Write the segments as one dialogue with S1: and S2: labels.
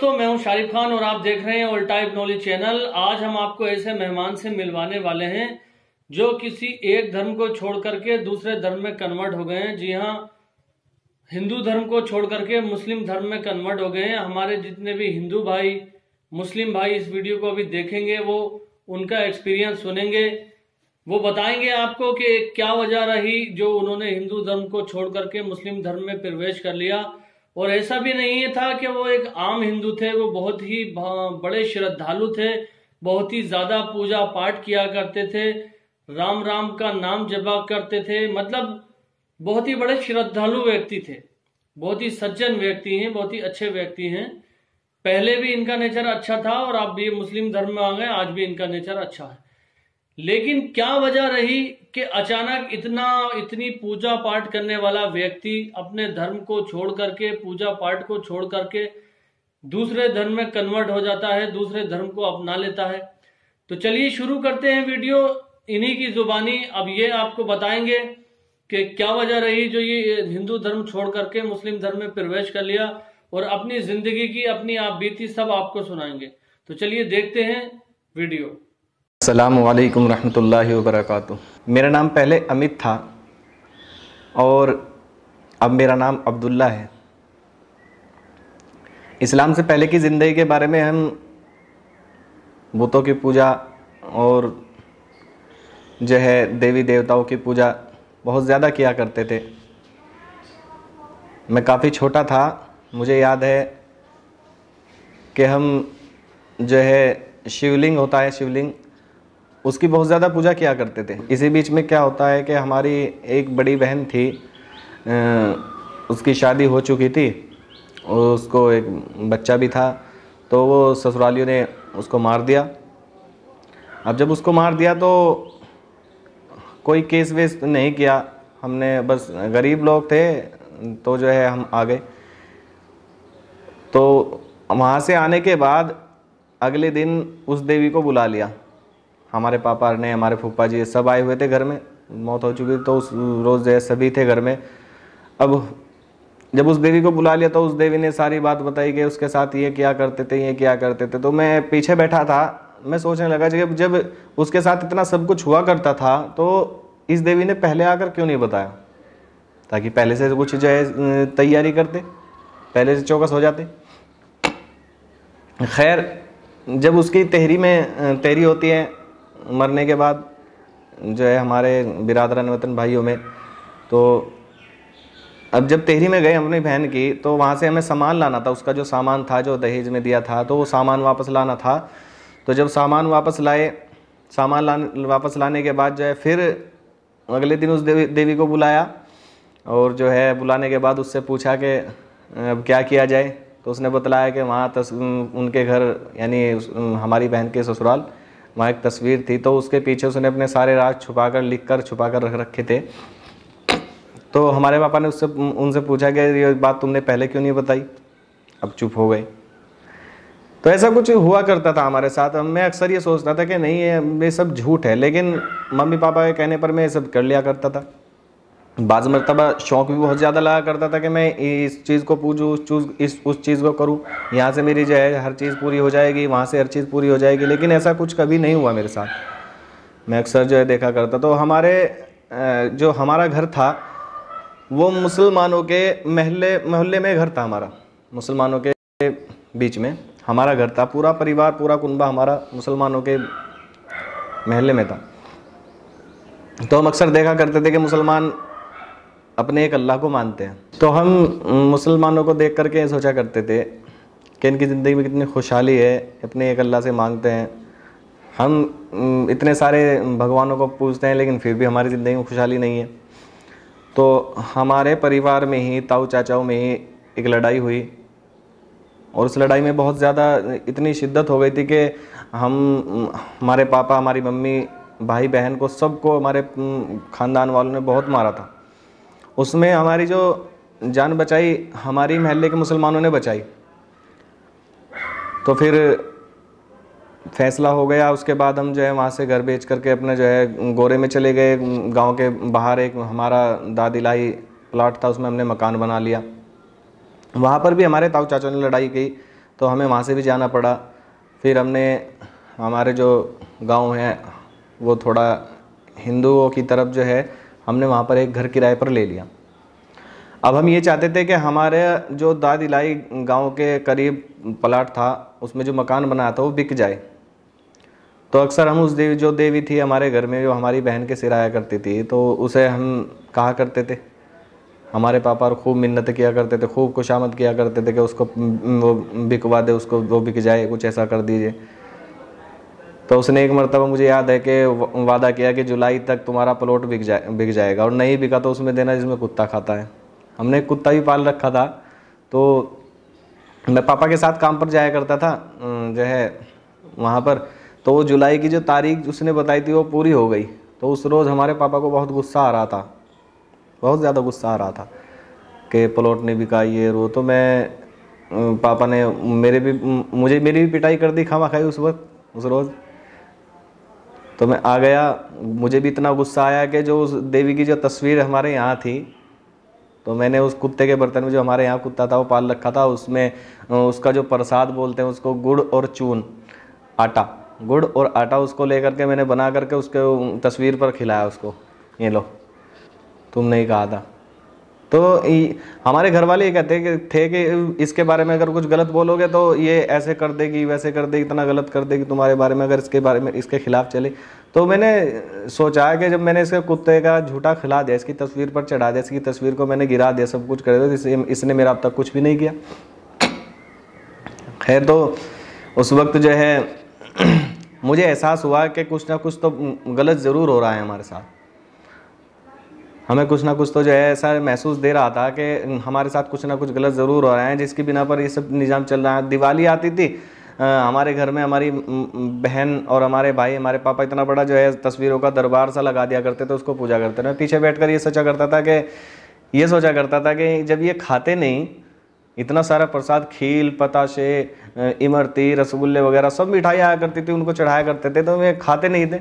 S1: दोस्तों, मैं हूं शारिफ खान और आप देख रहे हैं ऑल टाइप नॉलेज चैनल। आज हम आपको ऐसे मेहमान से मिलवाने वाले हैं जो किसी एक धर्म को छोड़ करके दूसरे धर्म में कन्वर्ट हो गए हैं। जी हां, हिंदू धर्म को छोड़ करके मुस्लिम धर्म में कन्वर्ट हो गए हैं। हमारे जितने भी हिंदू भाई, मुस्लिम भाई इस वीडियो को अभी देखेंगे, वो उनका एक्सपीरियंस सुनेंगे। वो बताएंगे आपको कि क्या वजह रही जो उन्होंने हिंदू धर्म को छोड़ करके मुस्लिम धर्म में प्रवेश कर लिया। और ऐसा भी नहीं था कि वो एक आम हिंदू थे, वो बहुत ही बड़े श्रद्धालु थे, बहुत ही ज्यादा पूजा पाठ किया करते थे, राम राम का नाम जपा करते थे। मतलब बहुत ही बड़े श्रद्धालु व्यक्ति थे, बहुत ही सज्जन व्यक्ति हैं, बहुत ही अच्छे व्यक्ति हैं। पहले भी इनका नेचर अच्छा था और अब भी मुस्लिम धर्म में आ गए, आज भी इनका नेचर अच्छा है। लेकिन क्या वजह रही कि अचानक इतनी पूजा पाठ करने वाला व्यक्ति अपने धर्म को छोड़ करके, पूजा पाठ को छोड़ करके दूसरे धर्म में कन्वर्ट हो जाता है, दूसरे धर्म को अपना लेता है। तो चलिए शुरू करते हैं वीडियो इन्हीं की जुबानी। अब ये आपको बताएंगे कि क्या वजह रही जो ये हिंदू धर्म छोड़ करके मुस्लिम धर्म में प्रवेश कर लिया, और अपनी जिंदगी की अपनी आप बीती सब आपको सुनाएंगे। तो चलिए देखते हैं वीडियो।
S2: अस्सलामु अलैकुम रहमतुल्लाहि व बरकातुहू। मेरा नाम पहले अमित था और अब मेरा नाम अब्दुल्ला है। इस्लाम से पहले की ज़िंदगी के बारे में हम बुतों की पूजा और जो है देवी देवताओं की पूजा बहुत ज़्यादा किया करते थे। मैं काफ़ी छोटा था, मुझे याद है कि हम जो है शिवलिंग होता है, शिवलिंग, उसकी बहुत ज़्यादा पूजा किया करते थे। इसी बीच में क्या होता है कि हमारी एक बड़ी बहन थी, उसकी शादी हो चुकी थी और उसको एक बच्चा भी था, तो वो ससुरालियों ने उसको मार दिया। अब जब उसको मार दिया तो कोई केस वेस नहीं किया हमने, बस गरीब लोग थे तो जो है हम आ गए। तो वहाँ से आने के बाद अगले दिन उस देवी को बुला लिया। हमारे पापा ने, हमारे फूफा जी सब आए हुए थे घर में, मौत हो चुकी थी तो उस रोज़ जो है सभी थे घर में। अब जब उस देवी को बुला लिया तो उस देवी ने सारी बात बताई कि उसके साथ ये क्या करते थे, ये क्या करते थे। तो मैं पीछे बैठा था, मैं सोचने लगा जब उसके साथ इतना सब कुछ हुआ करता था तो इस देवी ने पहले आकर क्यों नहीं बताया, ताकि पहले से कुछ जो है तैयारी करते, पहले से चौकस हो जाते। खैर, जब उसकी तहरी होती है मरने के बाद जो है हमारे बिरादरान वतन भाइयों में, तो अब जब तहरी में गए अपनी बहन की, तो वहाँ से हमें सामान लाना था। उसका जो सामान था जो दहेज में दिया था, तो वो सामान वापस लाना था। तो जब सामान वापस लाने के बाद जो है फिर अगले दिन उस देवी को बुलाया, और जो है बुलाने के बाद उससे पूछा कि अब क्या किया जाए। तो उसने बतलाया कि वहाँ उनके घर यानी हमारी बहन के ससुराल, वहाँ एक तस्वीर थी, तो उसके पीछे उसने अपने सारे राज छुपा कर रख रखे थे। तो हमारे पापा ने उनसे पूछा कि ये बात तुमने पहले क्यों नहीं बताई, अब चुप हो गए। तो ऐसा कुछ हुआ करता था हमारे साथ। मैं अक्सर ये सोचता था कि नहीं ये सब झूठ है, लेकिन मम्मी पापा के कहने पर मैं ये सब कर लिया करता था। बाज़ मरतबा शौक़ भी बहुत ज़्यादा लगा करता था कि मैं इस चीज़ को पूजूँ, उस चीज़ को करूँ, यहाँ से मेरी जो है हर चीज़ पूरी हो जाएगी, वहाँ से हर चीज़ पूरी हो जाएगी। लेकिन ऐसा कुछ कभी नहीं हुआ मेरे साथ। मैं अक्सर जो है देखा करता। तो जो हमारा घर था वो मुसलमानों के मोहल्ले में घर था हमारा, मुसलमानों के बीच में हमारा घर था। पूरा परिवार, पूरा कुनबा हमारा मुसलमानों के महल्ले में था। तो हम अक्सर देखा करते थे कि मुसलमान अपने एक अल्लाह को मानते हैं। तो हम मुसलमानों को देख करके सोचा करते थे कि इनकी ज़िंदगी में कितनी खुशहाली है, अपने एक अल्लाह से मांगते हैं। हम इतने सारे भगवानों को पूजते हैं लेकिन फिर भी हमारी ज़िंदगी में खुशहाली नहीं है। तो हमारे परिवार में ही, ताऊ चाचाओं में ही एक लड़ाई हुई, और उस लड़ाई में बहुत ज़्यादा इतनी शिद्दत हो गई थी कि हमारे पापा, हमारी मम्मी, भाई बहन को, सबको हमारे ख़ानदान वालों ने बहुत मारा था। उसमें हमारी जो जान बचाई हमारी महल्ले के मुसलमानों ने बचाई। तो फिर फैसला हो गया। उसके बाद हम जो है वहाँ से घर बेच करके अपने जो है गोरे में चले गए। गांव के बाहर एक हमारा दादिलाई प्लाट था, उसमें हमने मकान बना लिया। वहाँ पर भी हमारे ताऊ चाचा ने लड़ाई की। तो हमें वहाँ से भी जाना पड़ा। फिर हमने हमारे जो गांव है वो थोड़ा हिंदुओं की तरफ जो है, हमने वहाँ पर एक घर किराए पर ले लिया। अब हम ये चाहते थे कि हमारे जो दादिलाई गांव के करीब प्लाट था उसमें जो मकान बनाया था वो बिक जाए। तो अक्सर हम उस देवी, जो देवी थी हमारे घर में, जो हमारी बहन के सिर आया करती थी, तो उसे हम कहा करते थे, हमारे पापा और खूब मिन्नत किया करते थे, खूब खुशामद किया करते थे कि उसको वो बिकवा दे, उसको वो बिक जाए, कुछ ऐसा कर दीजिए। तो उसने एक मरतबा मुझे याद है कि वादा किया कि जुलाई तक तुम्हारा प्लॉट बिक जाएगा, और नहीं बिका तो उसमें देना जिसमें कुत्ता खाता है। हमने एक कुत्ता भी पाल रखा था, तो मैं पापा के साथ काम पर जाया करता था जो है वहाँ पर। तो वो जुलाई की जो तारीख उसने बताई थी वो पूरी हो गई। तो उस रोज़ हमारे पापा को बहुत गुस्सा आ रहा था, बहुत ज़्यादा गुस्सा आ रहा था कि प्लॉट नहीं बिका ये वो। तो मैं पापा ने मेरी भी पिटाई कर दी खामा खाई उस वक्त, उस रोज़। तो मैं आ गया, मुझे भी इतना गुस्सा आया कि जो उस देवी की जो तस्वीर हमारे यहाँ थी, तो मैंने उस कुत्ते के बर्तन में, जो हमारे यहाँ कुत्ता था वो पाल रखा था, उसमें उसका जो प्रसाद बोलते हैं उसको, गुड़ और चून, आटा, गुड़ और आटा उसको लेकर के मैंने बना करके उसके तस्वीर पर खिलाया उसको, ये लो तुमने ही कहा था। तो हमारे घर वाले ये कहते थे कि इसके बारे में अगर कुछ गलत बोलोगे तो ये ऐसे कर देगी, वैसे कर देगी, इतना गलत कर देगी तुम्हारे बारे में अगर इसके बारे में, इसके खिलाफ चले। तो मैंने सोचा कि जब मैंने इसके कुत्ते का झूठा खिला दिया, इसकी तस्वीर पर चढ़ा दिया, इसकी तस्वीर को मैंने गिरा दिया, सब कुछ कर दिया, इसने मेरा अब तक कुछ भी नहीं किया। खैर, तो उस वक्त जो है मुझे एहसास हुआ कि कुछ ना कुछ तो गलत ज़रूर हो रहा है हमारे साथ। हमें कुछ ना कुछ तो जो है ऐसा महसूस दे रहा था कि हमारे साथ कुछ ना कुछ गलत ज़रूर हो रहा है, जिसकी बिना पर ये सब निज़ाम चल रहा है। दिवाली आती थी हमारे घर में, हमारी बहन और हमारे भाई, हमारे पापा इतना बड़ा जो है तस्वीरों का दरबार सा लगा दिया करते थे, उसको पूजा करते थे। मैं पीछे बैठकर ये सोचा करता था कि जब ये खाते नहीं, इतना सारा प्रसाद, खील, पताशे, इमरती, रसगुल्ले वगैरह सब मिठाई आया करती थी, उनको चढ़ाया करते थे, तो वे खाते नहीं थे।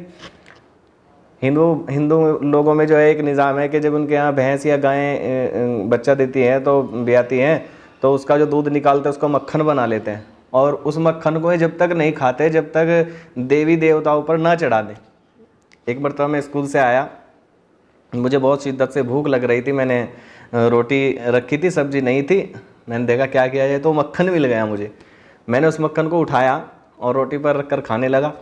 S2: हिंदू लोगों में जो है एक निज़ाम है कि जब उनके यहाँ भैंस या गायें बच्चा देती हैं, तो ब्याती हैं, तो उसका जो दूध निकालते हैं उसको मक्खन बना लेते हैं, और उस मक्खन को जब तक नहीं खाते जब तक देवी देवताओं पर ना चढ़ा दें। एक मरतबा मैं स्कूल से आया, मुझे बहुत शिद्दत से भूख लग रही थी, मैंने रोटी रखी थी, सब्जी नहीं थी, मैंने देखा क्या किया जाए, तो मक्खन मिल गया मुझे। मैंने उस मक्खन को उठाया और रोटी पर रख कर खाने लगा।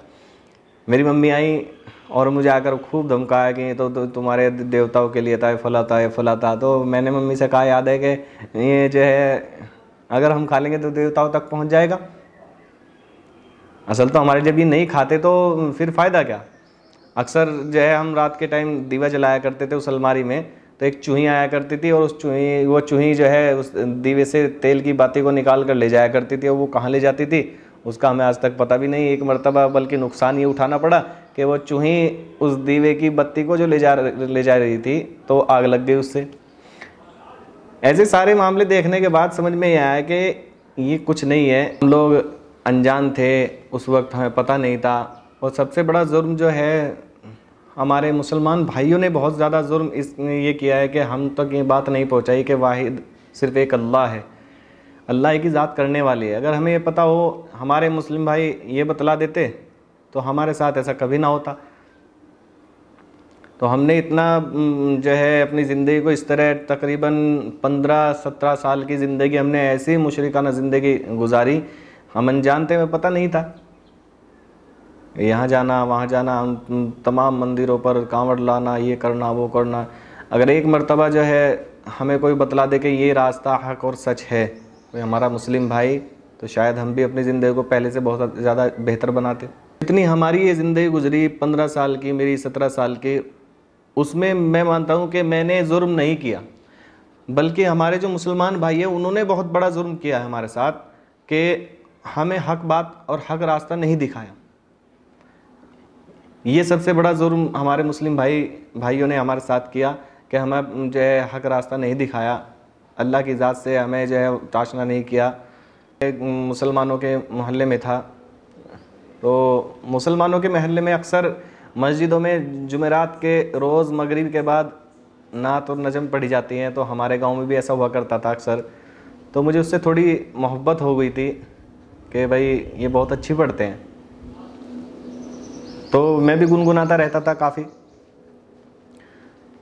S2: मेरी मम्मी आई और मुझे आकर खूब धमकाया कि तो तुम्हारे देवताओं के लिए था, ये फला था। तो मैंने मम्मी से कहा, याद है कि ये जो है अगर हम खा लेंगे तो देवताओं तक पहुंच जाएगा। असल तो हमारे जब ये नहीं खाते तो फिर फ़ायदा क्या। अक्सर जो है हम रात के टाइम दीवा जलाया करते थे उस अलमारी में, तो एक चूही आया करती थी, और वो चूही जो है उस दीवे से तेल की बाती को निकाल कर ले जाया करती थी, और वो कहाँ ले जाती थी उसका हमें आज तक पता भी नहीं। एक मरतबा बल्कि नुकसान ये उठाना पड़ा कि वो चूही उस दीवे की बत्ती को जो ले जा रही थी, तो आग लग गई उससे। ऐसे सारे मामले देखने के बाद समझ में आया कि ये कुछ नहीं है, हम लोग अनजान थे, उस वक्त हमें पता नहीं था। और सबसे बड़ा जुर्म जो है हमारे मुसलमान भाइयों ने बहुत ज़्यादा जुर्म ये किया है कि हम तक ये बात नहीं पहुंचाई कि वाहिद सिर्फ़ एक अल्लाह है, अल्लाह की ज़ात करने वाली है। अगर हमें ये पता हो, हमारे मुस्लिम भाई ये बतला देते, तो हमारे साथ ऐसा कभी ना होता। तो हमने इतना जो है अपनी ज़िंदगी को इस तरह, तकरीबन 15-17 साल की ज़िंदगी हमने ऐसी मुशरिकाना ज़िंदगी गुजारी, हम अनजान थे, हमें पता नहीं था। यहाँ जाना, वहाँ जाना, तमाम मंदिरों पर कांवड़ लाना, ये करना, वो करना। अगर एक मरतबा जो है हमें कोई बतला दे कि ये रास्ता हक और सच है, कोई हमारा मुस्लिम भाई, तो शायद हम भी अपनी ज़िंदगी को पहले से बहुत ज़्यादा बेहतर बनाते। इतनी हमारी ये ज़िंदगी गुजरी 15 साल की, मेरी 17 साल की, उसमें मैं मानता हूँ कि मैंने जुर्म नहीं किया, बल्कि हमारे जो मुसलमान भाई हैं उन्होंने बहुत बड़ा जुर्म किया है हमारे साथ कि हमें हक बात और हक रास्ता नहीं दिखाया। ये सबसे बड़ा जुर्म हमारे मुस्लिम भाइयों ने हमारे साथ किया कि हमें जो है हक रास्ता नहीं दिखाया, अल्लाह की ज़ात से हमें जो है ताशना नहीं किया। एक मुसलमानों के मोहल्ले में था, तो मुसलमानों के मोहल्ले में अक्सर मस्जिदों में जुमेरात के रोज़ मगरिब के बाद नात और नज़म पढ़ी जाती हैं, तो हमारे गांव में भी ऐसा हुआ करता था अक्सर। तो मुझे उससे थोड़ी मोहब्बत हो गई थी, कि भाई ये बहुत अच्छी पढ़ते हैं। तो मैं भी गुनगुनाता रहता था काफ़ी।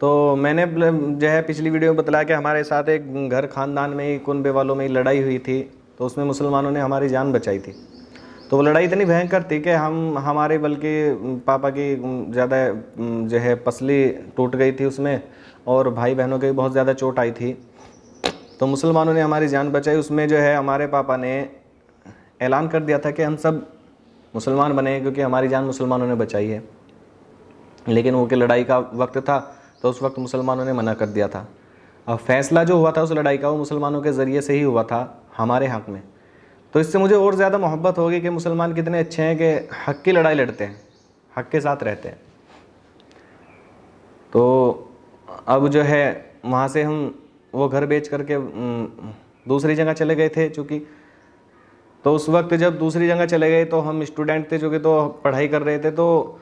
S2: तो मैंने जो है पिछली वीडियो में बतलाया कि हमारे साथ एक घर ख़ानदान में ही, कुनबे वालों में ही लड़ाई हुई थी, तो उसमें मुसलमानों ने हमारी जान बचाई थी। तो वो लड़ाई इतनी भयंकर थी कि हमारे बल्कि पापा की ज़्यादा जो है पसली टूट गई थी उसमें, और भाई बहनों के भी बहुत ज़्यादा चोट आई थी। तो मुसलमानों ने हमारी जान बचाई। उसमें जो है हमारे पापा ने ऐलान कर दिया था कि हम सब मुसलमान बने क्योंकि हमारी जान मुसलमानों ने बचाई है। लेकिन वो कि लड़ाई का वक्त था, तो उस वक्त मुसलमानों ने मना कर दिया था। अब फैसला जो हुआ था उस लड़ाई का, वो मुसलमानों के ज़रिए से ही हुआ था हमारे हक़ में। तो इससे मुझे और ज़्यादा मोहब्बत होगी कि मुसलमान कितने अच्छे हैं कि हक़ की लड़ाई लड़ते हैं, हक़ के साथ रहते हैं। तो अब जो है वहाँ से हम वो घर बेच करके दूसरी जगह चले गए थे चूँकि। तो उस वक्त जब दूसरी जगह चले गए तो हम स्टूडेंट थे चूँकि, तो पढ़ाई कर रहे थे। तो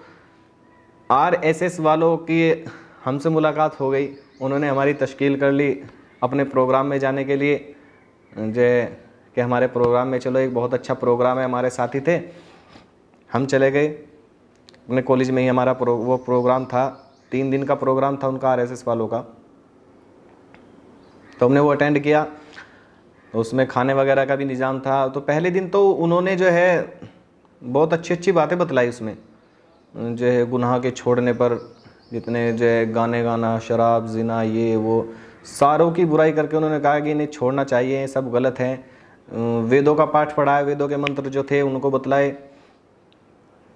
S2: RSS वालों की हमसे मुलाकात हो गई। उन्होंने हमारी तश्कील कर ली अपने प्रोग्राम में जाने के लिए, जो कि हमारे प्रोग्राम में चलो एक बहुत अच्छा प्रोग्राम है, हमारे साथी थे। हम चले गए अपने कॉलेज में ही, हमारा वो प्रोग्राम था, 3 दिन का प्रोग्राम था उनका, RSS वालों का। तो हमने वो अटेंड किया। तो उसमें खाने वगैरह का भी निज़ाम था। तो पहले दिन तो उन्होंने जो है बहुत अच्छी अच्छी बातें बतलाई उसमें, जो है गुनाह के छोड़ने पर, जितने जो है गाने गाना, शराब, ज़िना, ये वो सारों की बुराई करके उन्होंने कहा कि इन्हें छोड़ना चाहिए, ये सब गलत हैं। वेदों का पाठ पढ़ाया, वेदों के मंत्र जो थे उनको बतलाए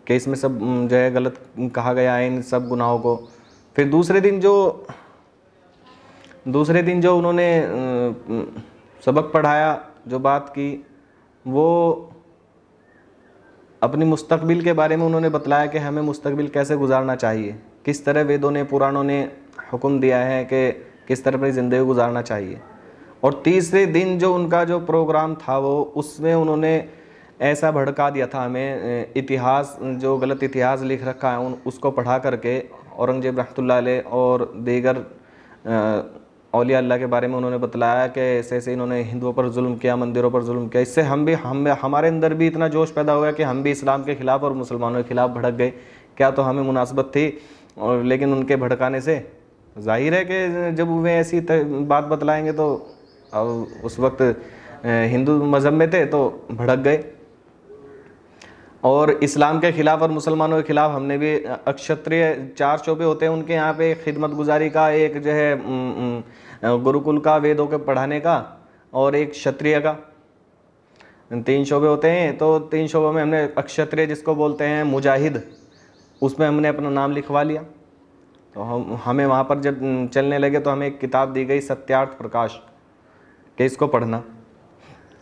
S2: कि इसमें सब जो है गलत कहा गया है, इन सब गुनाहों को। फिर दूसरे दिन जो उन्होंने सबक पढ़ाया, जो बात की, वो अपनी मुस्तकबिल के बारे में उन्होंने बतलाया कि हमें मुस्तकबिल कैसे गुजारना चाहिए, किस तरह वेदों ने, पुराणों ने हुक्म दिया है कि किस तरह अपनी ज़िंदगी गुजारना चाहिए। और तीसरे दिन जो उनका जो प्रोग्राम था वो, उसमें उन्होंने ऐसा भड़का दिया था हमें, इतिहास जो गलत इतिहास लिख रखा है उसको पढ़ा करके औरंगज़ेब रहमतुल्लाह अलैह और दीगर औलिया अल्लाह के बारे में उन्होंने बतलाया कि ऐसे ऐसे इन्होंने हिंदुओं पर जुल्म किया, मंदिरों पर जुल्म किया। इससे हमारे अंदर भी इतना जोश पैदा हो गया कि हम भी इस्लाम के ख़िलाफ़ और मुसलमानों के ख़िलाफ़ भड़क गए। क्या तो हमें मुनासबत थी, और लेकिन उनके भड़काने से जाहिर है कि जब वे ऐसी बात बतलाएंगे तो अब उस वक्त हिंदू मज़हब में थे तो भड़क गए। और इस्लाम के ख़िलाफ़ और मुसलमानों के ख़िलाफ़ हमने भी अक्षत्रिय 4 शोबे होते हैं उनके यहाँ पे, खिदमत गुजारी का, एक जो है गुरुकुल का, वेदों के पढ़ाने का, और एक क्षत्रिय का। 3 शोबे होते हैं। तो 3 शोबों में हमने अक्षत्रिय, जिसको बोलते हैं मुजाहिद, उसमें हमने अपना नाम लिखवा लिया। तो हमें वहाँ पर जब चलने लगे तो हमें एक किताब दी गई, सत्यार्थ प्रकाश, कि इसको पढ़ना,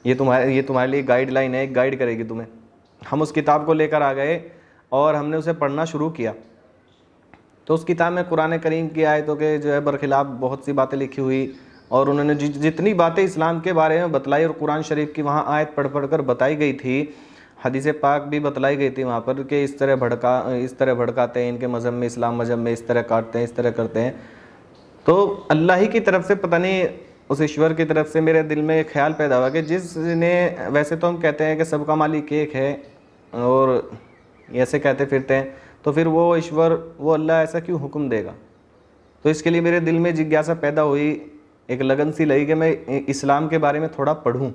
S2: ये तुम्हारे लिए गाइडलाइन है, एक गाइड करेगी तुम्हें। हम उस किताब को लेकर आ गए और हमने उसे पढ़ना शुरू किया। तो उस किताब में कुरान करीम की आयतों के जो है बरखिलाफ़ बहुत सी बातें लिखी हुई, और उन्होंने जितनी बातें इस्लाम के बारे में बतलाई, और कुरान शरीफ की वहाँ आयत पढ़ कर बताई गई थी, हदीस पाक भी बतलाई गई थी वहाँ पर कि इस तरह भड़काते हैं, इनके मज़हब में, इस्लाम मज़हब में इस तरह काटते हैं, इस तरह करते हैं। तो अल्लाह ही की तरफ से, पता नहीं उस ईश्वर की तरफ से मेरे दिल में एक ख्याल पैदा हुआ कि जिसने, वैसे तो हम कहते हैं कि सबका मालिक एक है और ऐसे कहते फिरते हैं, तो फिर वो ईश्वर, वो अल्लाह ऐसा क्यों हुक्म देगा। तो इसके लिए मेरे दिल में जिज्ञासा पैदा हुई, एक लगन सी लगी कि मैं इस्लाम के बारे में थोड़ा पढ़ूं।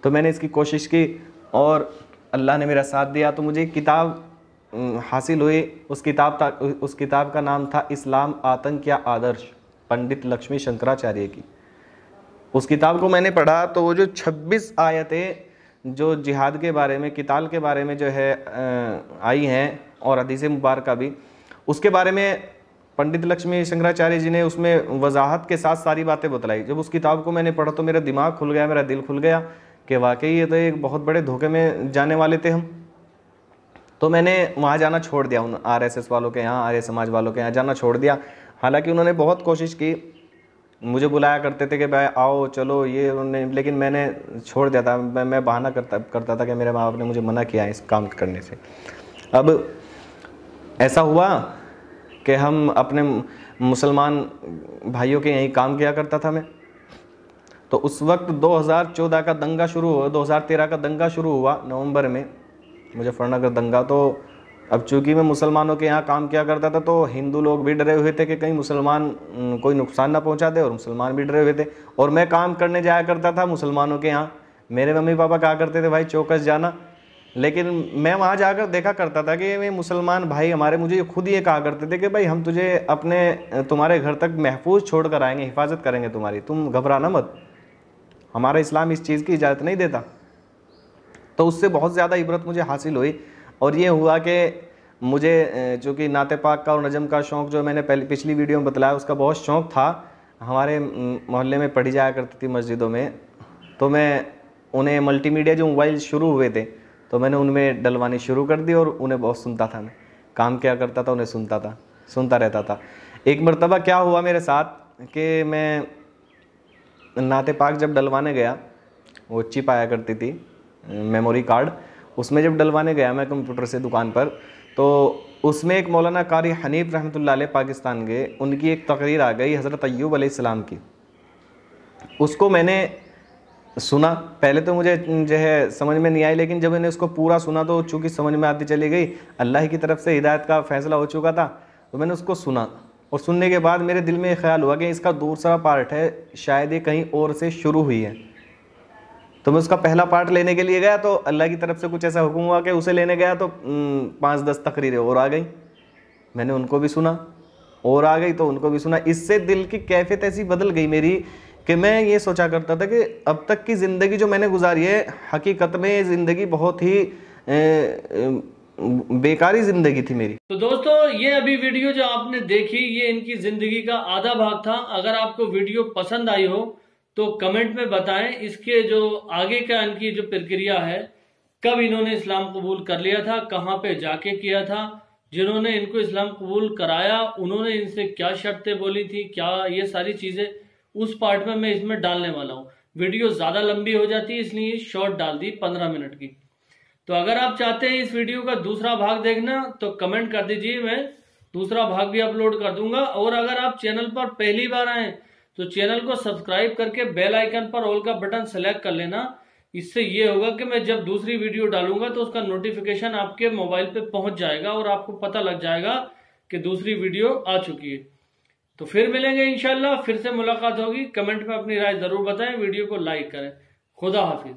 S2: तो मैंने इसकी कोशिश की और अल्लाह ने मेरा साथ दिया। तो मुझे एक किताब हासिल हुई। उस किताब का नाम था इस्लाम आतंक या आदर्श, पंडित लक्ष्मी शंकराचार्य की। उस किताब को मैंने पढ़ा तो वो जो 26 आयतें जो जिहाद के बारे में, किताल के बारे में जो है आई हैं, और हदीस मुबारक भी, उसके बारे में पंडित लक्ष्मी शंकराचार्य जी ने उसमें वजाहत के साथ सारी बातें बतलाई। जब उस किताब को मैंने पढ़ा तो मेरा दिमाग खुल गया, मेरा दिल खुल गया कि वाकई ये तो एक बहुत बड़े धोखे में जाने वाले थे हम। तो मैंने वहाँ जाना छोड़ दिया, उन RSS वालों के यहाँ, आर्य समाज वालों के यहाँ जाना छोड़ दिया। हालांकि उन्होंने बहुत कोशिश की, मुझे बुलाया करते थे कि भाई आओ चलो ये, उन्होंने, लेकिन मैंने छोड़ दिया था। मैं बहाना करता था कि मेरे माँ बाप ने मुझे मना किया इस काम करने से। अब ऐसा हुआ कि हम अपने मुसलमान भाइयों के यहीं काम किया करता था मैं। तो उस वक्त 2014 का दंगा शुरू हुआ, 2013 का दंगा शुरू हुआ नवंबर में, मुजफ्फरनगर दंगा। तो अब चूंकि मैं मुसलमानों के यहाँ काम किया करता था तो हिंदू लोग भी डरे हुए थे कि कहीं मुसलमान कोई नुकसान ना पहुँचा दे, और मुसलमान भी डरे हुए थे। और मैं काम करने जाया करता था मुसलमानों के यहाँ, मेरे मम्मी पापा कहा करते थे भाई चौकस जाना, लेकिन मैं वहाँ जाकर देखा करता था कि वे मुसलमान भाई हमारे मुझे खुद ये कहा करते थे कि भाई हम तुझे तुम्हारे घर तक महफूज छोड़ कर आएंगे, हिफाजत करेंगे तुम्हारी, तुम घबराना मत, हमारा इस्लाम इस चीज़ की इजाज़त नहीं देता। तो उससे बहुत ज़्यादा इबरत मुझे हासिल हुई। और ये हुआ कि मुझे चूँकि नाते पाक का और नजम का शौक़ जो मैंने पिछली वीडियो में बतलाया उसका बहुत शौक़ था, हमारे मोहल्ले में पढ़ी जाया करती थी मस्जिदों में, तो मैं उन्हें मल्टीमीडिया जो मोबाइल शुरू हुए थे तो मैंने उनमें डलवानी शुरू कर दी और उन्हें बहुत सुनता था। मैं काम क्या करता था उन्हें सुनता रहता था। एक मरतबा क्या हुआ मेरे साथ कि मैं नाते पाक जब डलवाने गया, वो चिप आया करती थी मेमोरी कार्ड, उसमें जब डलवाने गया मैं कंप्यूटर से दुकान पर, तो उसमें एक मौलाना कारी हनीफ रहमतुल्लाह अलैह पाकिस्तान के, उनकी एक तकरीर आ गई हज़रत अय्यूब अलैहिस्सलाम की। उसको मैंने सुना, पहले तो मुझे जो है समझ में नहीं आई, लेकिन जब मैंने उसको पूरा सुना तो चूँकि समझ में आती चली गई, अल्लाह की तरफ से हिदायत का फ़ैसला हो चुका था, तो मैंने उसको सुना। और सुनने के बाद मेरे दिल में ये ख्याल हुआ कि इसका दूसरा पार्ट है, शायद ये कहीं और से शुरू हुई है। तो मैं उसका पहला पार्ट लेने के लिए गया तो अल्लाह की तरफ से कुछ ऐसा हुक्म हुआ कि उसे लेने गया तो 5-10 तकरीरें और आ गई, मैंने उनको भी सुना, और आ गई तो उनको भी सुना। इससे दिल की कैफियत ऐसी बदल गई मेरी कि मैं ये सोचा करता था कि अब तक की ज़िंदगी जो मैंने गुजारी है, हकीकत में ये ज़िंदगी बहुत ही बेकारी ज़िंदगी थी मेरी।
S1: तो दोस्तों ये अभी वीडियो जो आपने देखी ये इनकी ज़िंदगी का आधा भाग था। अगर आपको वीडियो पसंद आई हो तो कमेंट में बताएं इसके जो आगे का इनकी जो प्रक्रिया है, कब इन्होंने इस्लाम कबूल कर लिया था, कहाँ पे जाके किया था, जिन्होंने इनको इस्लाम कबूल कराया उन्होंने इनसे क्या शर्तें बोली थी, क्या ये सारी चीज़ें उस पार्ट में मैं इसमें डालने वाला हूँ। वीडियो ज़्यादा लंबी हो जाती है इसलिए शॉर्ट डाल दी 15 मिनट की। तो अगर आप चाहते हैं इस वीडियो का दूसरा भाग देखना तो कमेंट कर दीजिए, मैं दूसरा भाग भी अपलोड कर दूंगा। और अगर आप चैनल पर पहली बार आए तो चैनल को सब्सक्राइब करके बेल आइकन पर ऑल का बटन सेलेक्ट कर लेना। इससे ये होगा कि मैं जब दूसरी वीडियो डालूंगा तो उसका नोटिफिकेशन आपके मोबाइल पे पहुंच जाएगा और आपको पता लग जाएगा कि दूसरी वीडियो आ चुकी है। तो फिर मिलेंगे इंशाल्लाह, फिर से मुलाकात होगी। कमेंट में अपनी राय जरूर बताएं, वीडियो को लाइक करें। खुदा हाफिज।